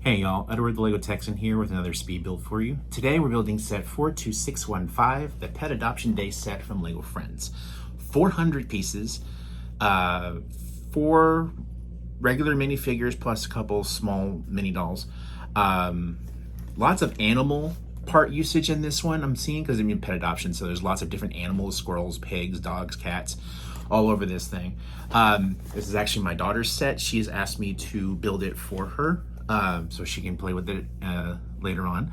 Hey y'all, Edward the Lego Texan here with another speed build for you. Today we're building set 42615, the Pet Adoption Day set from Lego Friends. 400 pieces, 4 regular minifigures plus a couple small mini dolls. Lots of animal part usage in this one I'm seeing because I'm in pet adoption, so there's lots of different animals, squirrels, pigs, dogs, cats, all over this thing. This is actually my daughter's set. She's asked me to build it for her so she can play with it later on.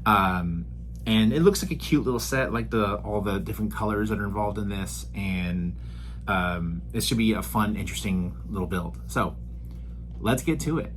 And it looks like a cute little set, like all the different colors that are involved in this, and this should be a fun, interesting little build. So let's get to it.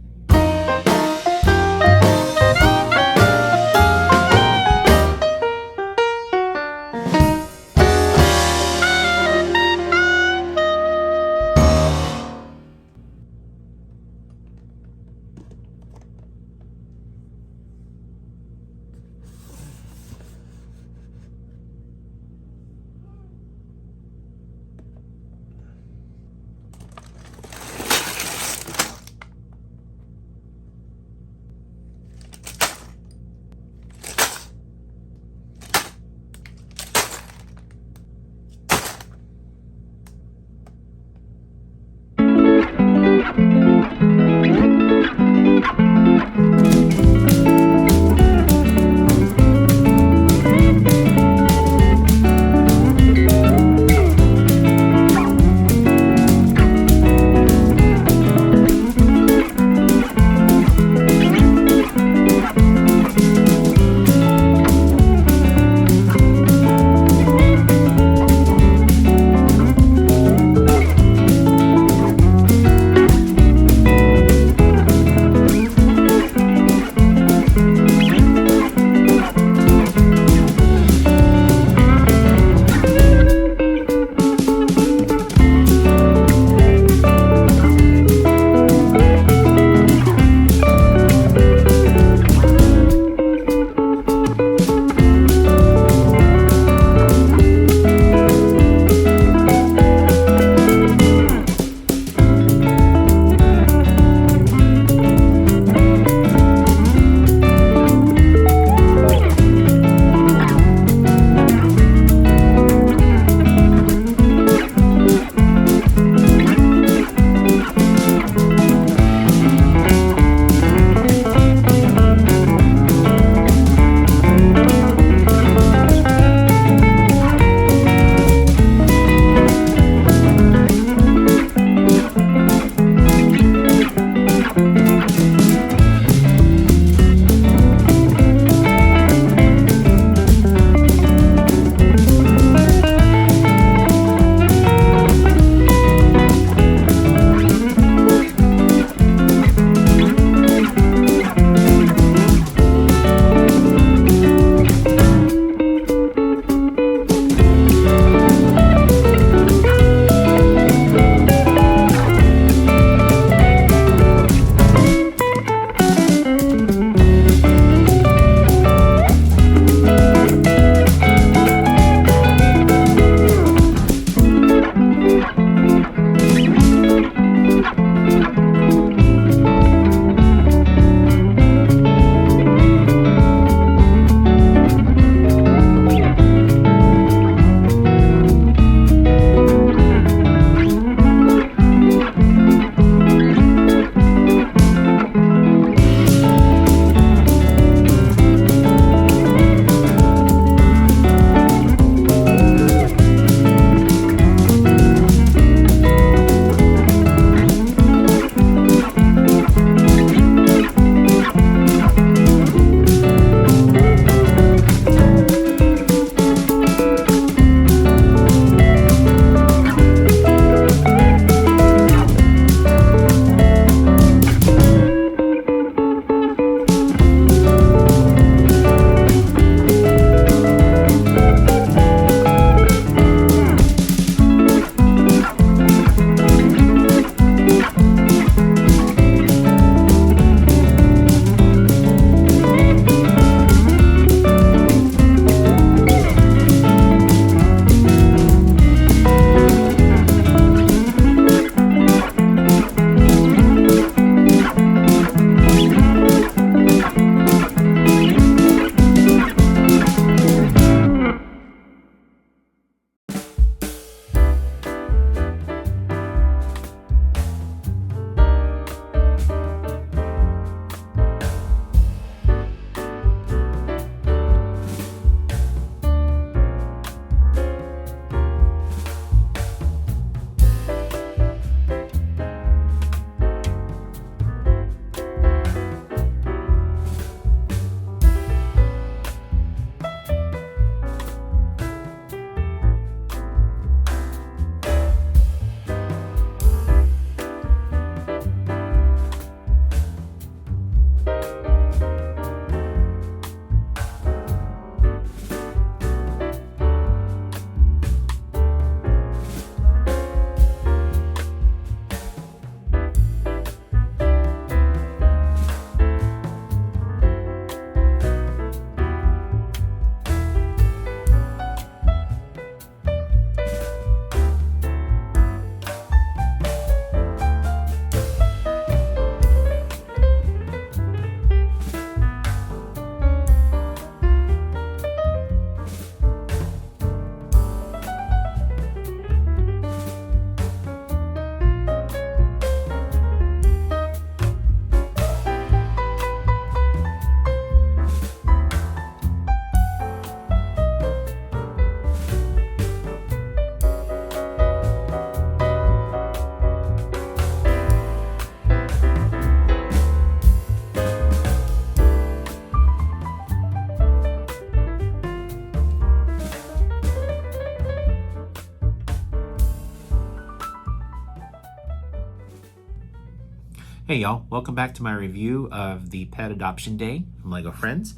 Hey y'all, welcome back to my review of the Pet Adoption Day from LEGO Friends.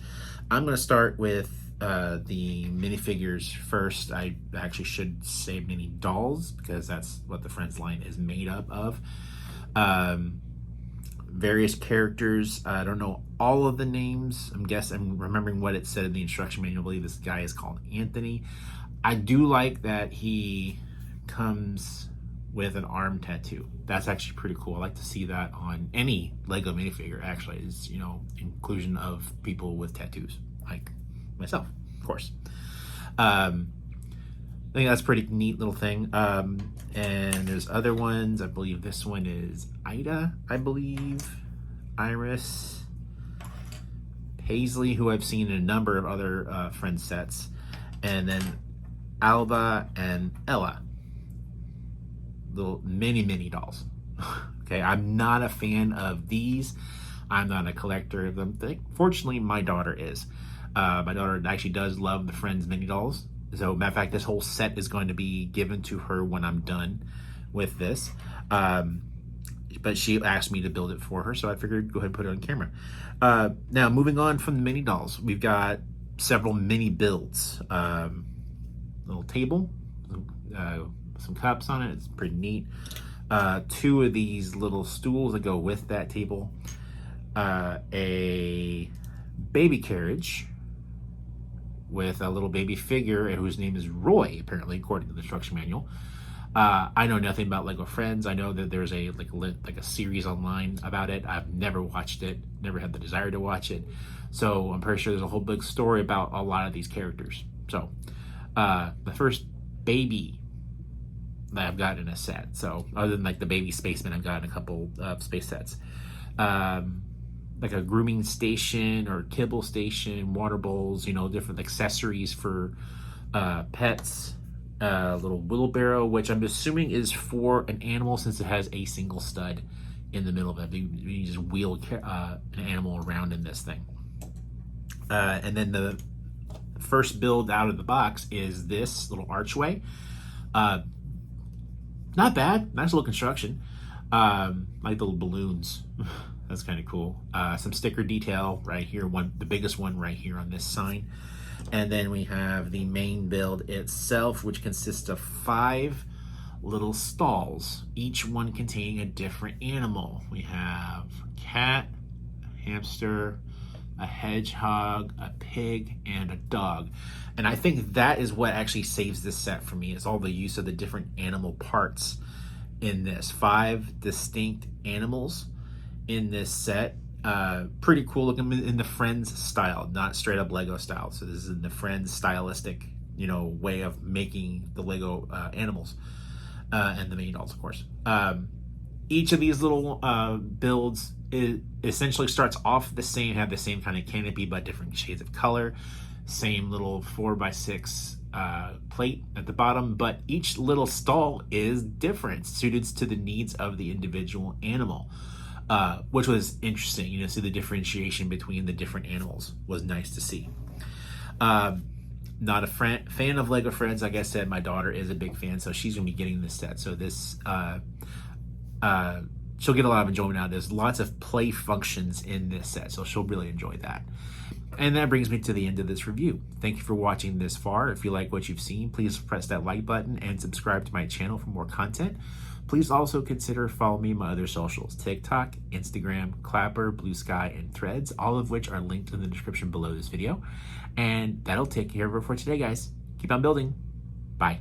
I'm going to start with the minifigures first. I actually should say mini dolls because that's what the Friends line is made up of. Various characters. I don't know all of the names. I'm remembering what it said in the instruction manual. I believe this guy is called Anthony. I do like that he comes with an arm tattoo. That's actually pretty cool. I like to see that on any Lego minifigure, actually, is, inclusion of people with tattoos, like myself, of course. I think that's a pretty neat little thing. And there's other ones. I believe this one is Ida, Iris, Paisley, who I've seen in a number of other Friends sets, and then Alba and Ella. Little mini dolls. Okay, I'm not a fan of these. I'm not a collector of them. Fortunately, my daughter is. My daughter actually does love the Friends mini dolls. So, matter of fact, this whole set is going to be given to her when I'm done with this. But she asked me to build it for her, so I figured go ahead and put it on camera. Now, moving on from the mini dolls, we've got several mini builds. Little table, some cups on it. It's pretty neat. Two of these little stools that go with that table. A baby carriage with a little baby figure whose name is Roy, apparently, according to the instruction manual. I know nothing about Lego Friends. I know that there's a series online about it. I've never watched it, never had the desire to watch it. So I'm pretty sure there's a whole big story about a lot of these characters. So the first baby that I've got in a set. So other than like the baby spaceman, I've got in a couple of space sets. Like a grooming station or kibble station, water bowls, different accessories for pets. Little wheelbarrow, which I'm assuming is for an animal since it has a single stud in the middle of it. You just wheel an animal around in this thing. And then the first build out of the box is this little archway. Not bad, nice little construction. Like the little balloons. That's kind of cool. Some sticker detail right here, the biggest one right here on this sign. And then we have the main build itself, which consists of 5 little stalls, each one containing a different animal. We have a cat, a hamster, a hedgehog, a pig, and a dog. And I think that is what actually saves this set for me, is all the use of the different animal parts in this. 5 distinct animals in this set. Pretty cool looking in the Friends style, not straight up Lego style. So this is in the Friends stylistic, way of making the Lego animals and the mini dolls, of course. Each of these little builds essentially starts off the same, have the same kind of canopy but different shades of color. Same little 4x6 plate at the bottom, but each little stall is different, suited to the needs of the individual animal. Which was interesting, see the differentiation between the different animals was nice to see. Not a fan of Lego Friends. Like I said, my daughter is a big fan, so she's gonna be getting this set. So this, she'll get a lot of enjoyment out of this. Lots of play functions in this set, so she'll really enjoy that. And that brings me to the end of this review. Thank you for watching this far. If you like what you've seen, please press that like button and subscribe to my channel for more content. Please also consider following me on my other socials: TikTok, Instagram, Clapper, Blue Sky, and Threads, all of which are linked in the description below this video. And that'll take care of it for today, guys. Keep on building. Bye.